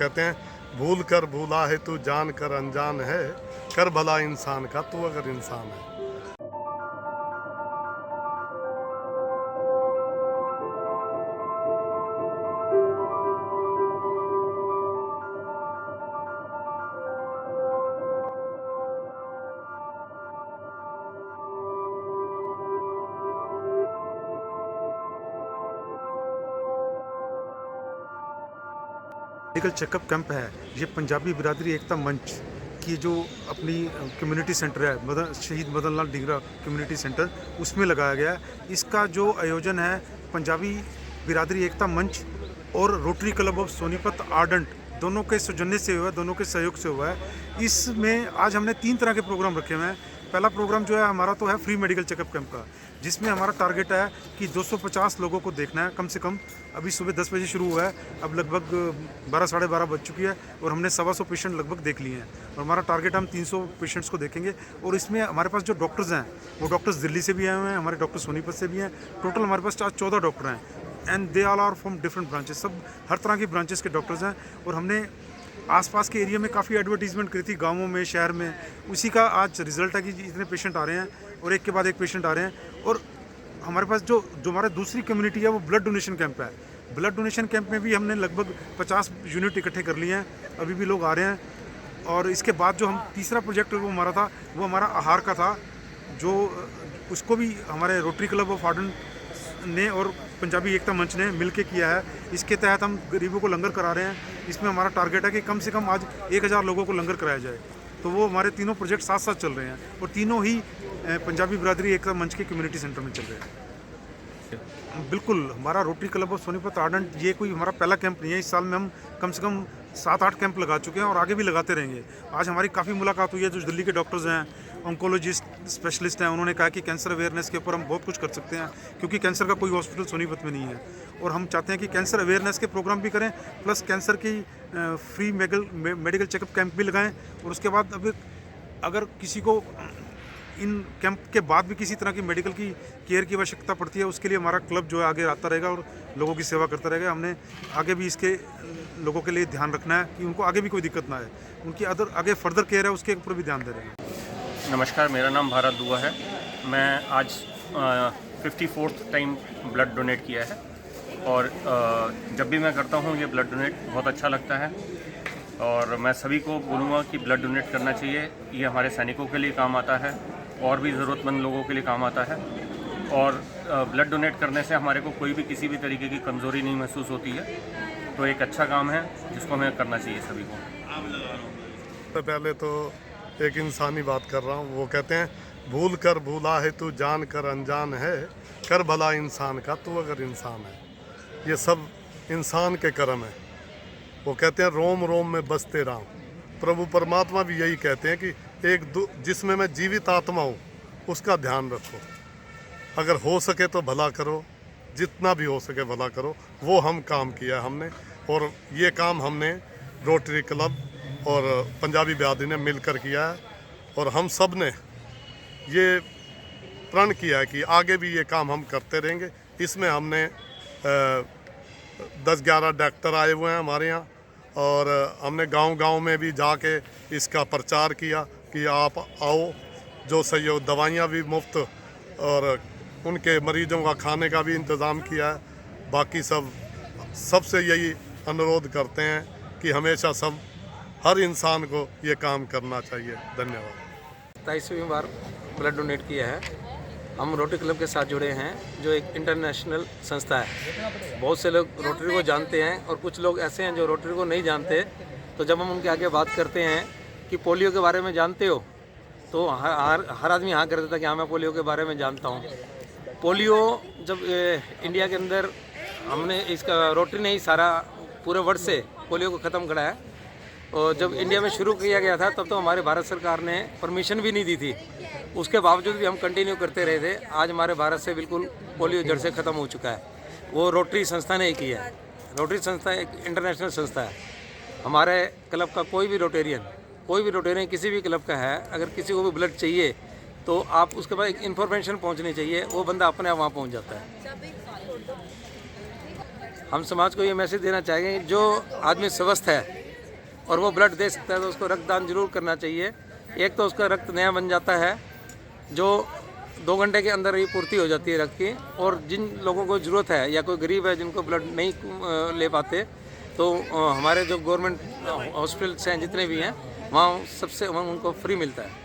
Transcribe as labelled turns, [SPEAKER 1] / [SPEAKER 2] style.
[SPEAKER 1] कहते हैं भूल कर भूला है तू, जान कर अनजान है, कर भला इंसान का तू अगर इंसान है।
[SPEAKER 2] मेडिकल चेकअप कैंप है। ये पंजाबी बिरादरी एकता मंच की जो अपनी कम्युनिटी सेंटर है, शहीद मदन लाल ढींगरा कम्युनिटी सेंटर, उसमें लगाया गया है। इसका जो आयोजन है पंजाबी बिरादरी एकता मंच और rotary club of Sonipat ardent दोनों के सौजन्य से हुआ है, दोनों के सहयोग से हुआ है। इसमें आज हमने 3 तरह के प्रोग्राम रखे हुए हैं। पहला प्रोग्राम जो है हमारा तो है फ्री मेडिकल चेकअप कैंप का, जिसमें हमारा टारगेट है कि 250 लोगों को देखना है कम से कम। अभी सुबह 10 बजे शुरू हुआ है, अब लगभग 12 साढ़े 12 बज चुकी है और हमने 125 पेशेंट लगभग देख लिए हैं और हमारा टारगेट हम 300 पेशेंट्स को देखेंगे। और इसमें हमारे पास जो डॉक्टर्स हैं वो डॉक्टर्स दिल्ली से भी आए हुए हैं, हमारे डॉक्टर सोनीपत से भी हैं। टोटल हमारे पास आज 14 डॉक्टर हैं and they all are from different branches, सब हर तरह की ब्रांचेस के डॉक्टर्स हैं। और हमने आसपास के एरिया में काफ़ी एडवर्टीजमेंट करी थी, गाँवों में, शहर में। उसी का आज रिजल्ट है कि इतने पेशेंट आ रहे हैं और एक के बाद एक पेशेंट आ रहे हैं। और हमारे पास जो हमारा दूसरी कम्युनिटी है वो ब्लड डोनेशन कैंप है। ब्लड डोनेशन कैंप में भी हमने लगभग 50 यूनिट इकट्ठे कर लिए हैं, अभी भी लोग आ रहे हैं। और इसके बाद जो हम तीसरा प्रोजेक्ट वो हमारा था वो हमारा आहार का था, जो उसको भी हमारे रोटरी क्लब ऑफ आर्डेंट ने और पंजाबी एकता मंच ने मिलके किया है। इसके तहत हम गरीबों को लंगर करा रहे हैं। इसमें हमारा टारगेट है कि कम से कम आज 1000 लोगों को लंगर कराया जाए। तो वो हमारे तीनों प्रोजेक्ट साथ साथ चल रहे हैं और तीनों ही पंजाबी बिरादरी एकता मंच के कम्युनिटी सेंटर में चल रहे हैं। बिल्कुल, हमारा rotary club of Sonipat ardent ये कोई हमारा पहला कैंप नहीं है। इस साल में हम कम से कम 7-8 कैंप लगा चुके हैं और आगे भी लगाते रहेंगे। आज हमारी काफ़ी मुलाकात हुई है, जो दिल्ली के डॉक्टर्स हैं, ऑन्कोलॉजिस्ट स्पेशलिस्ट हैं, उन्होंने कहा कि कैंसर अवेयरनेस के ऊपर हम बहुत कुछ कर सकते हैं, क्योंकि कैंसर का कोई हॉस्पिटल सोनीपत में नहीं है। और हम चाहते हैं कि कैंसर अवेयरनेस के प्रोग्राम भी करें, प्लस कैंसर की फ्री मेडिकल चेकअप कैंप भी लगाएं। और उसके बाद अभी अगर किसी को इन कैंप के बाद भी किसी तरह की मेडिकल की केयर की आवश्यकता पड़ती है, उसके लिए हमारा क्लब जो है आगे आता रहेगा और लोगों की सेवा करता रहेगा। हमने आगे भी इसके लोगों के लिए ध्यान रखना है कि उनको आगे भी कोई दिक्कत ना आए, उनकी आगे फर्दर केयर है उसके ऊपर भी ध्यान दे रहे हैं।
[SPEAKER 3] नमस्कार, मेरा नाम भारत दुआ है। मैं आज 54th टाइम ब्लड डोनेट किया है और जब भी मैं करता हूँ ये ब्लड डोनेट बहुत अच्छा लगता है और मैं सभी को बोलूँगा कि ब्लड डोनेट करना चाहिए। ये हमारे सैनिकों के लिए काम आता है और भी ज़रूरतमंद लोगों के लिए काम आता है। और ब्लड डोनेट करने से हमारे को कोई भी किसी भी तरीके की कमज़ोरी नहीं महसूस होती है। तो एक अच्छा काम है जिसको हमें करना चाहिए सभी को।
[SPEAKER 1] तो पहले तो एक इंसानी बात कर रहा हूँ। वो कहते हैं भूल कर भूला है तू, जान कर अनजान है, कर भला इंसान का तू अगर इंसान है। ये सब इंसान के कर्म है। वो कहते हैं रोम रोम में बसते राम। प्रभु परमात्मा भी यही कहते हैं कि जिसमें मैं जीवित आत्मा हूँ उसका ध्यान रखो। अगर हो सके तो भला करो, जितना भी हो सके भला करो। वो हम काम किया हमने और ये काम हमने रोटरी क्लब और पंजाबी बिरादरी ने मिलकर किया है। और हम सब ने ये प्रण किया है कि आगे भी ये काम हम करते रहेंगे। इसमें हमने 10-11 डॉक्टर आए हुए हैं हमारे यहाँ और हमने गांव-गांव में भी जाके इसका प्रचार किया कि आप आओ। जो सहयोग, दवाइयाँ भी मुफ्त और उनके मरीजों का खाने का भी इंतज़ाम किया है। बाकी सबसे यही अनुरोध करते हैं कि हमेशा हर इंसान को ये काम करना चाहिए। धन्यवाद।
[SPEAKER 4] 27वीं बार ब्लड डोनेट किया है। हम रोटरी क्लब के साथ जुड़े हैं, जो एक इंटरनेशनल संस्था है। बहुत से लोग रोटरी को जानते हैं और कुछ लोग ऐसे हैं जो रोटरी को नहीं जानते। तो जब हम उनके आगे बात करते हैं कि पोलियो के बारे में जानते हो, तो हर आदमी हाँ कर देता कि हाँ मैं पोलियो के बारे में जानता हूँ। पोलियो जब इंडिया के अंदर हमने इसका रोटरी ने ही सारा पूरे वर्ल्ड से पोलियो को ख़त्म करा है। और जब इंडिया में शुरू किया गया था तब तो हमारे भारत सरकार ने परमिशन भी नहीं दी थी। उसके बावजूद भी हम कंटिन्यू करते रहे थे। आज हमारे भारत से बिल्कुल पोलियो जड़ से ख़त्म हो चुका है। वो रोटरी संस्था ने ही किया है। रोटरी संस्था एक इंटरनेशनल संस्था है। हमारे क्लब का कोई भी रोटेरियन किसी भी क्लब का है, अगर किसी को भी ब्लड चाहिए तो आप उसके पास एक इन्फॉर्मेशन पहुंचनी चाहिए, वो बंदा अपने आप वहाँ पहुंच जाता है। हम समाज को ये मैसेज देना चाहेंगे, जो आदमी स्वस्थ है और वो ब्लड दे सकता है तो उसको रक्तदान जरूर करना चाहिए। एक तो उसका रक्त नया बन जाता है, जो 2 घंटे के अंदर ही पूर्ति हो जाती है रक्त की। और जिन लोगों को ज़रूरत है या कोई गरीब है जिनको ब्लड नहीं ले पाते, तो हमारे जो गवर्नमेंट हॉस्पिटल्स हैं जितने भी हैं वहाँ सबसे उनको फ्री मिलता है।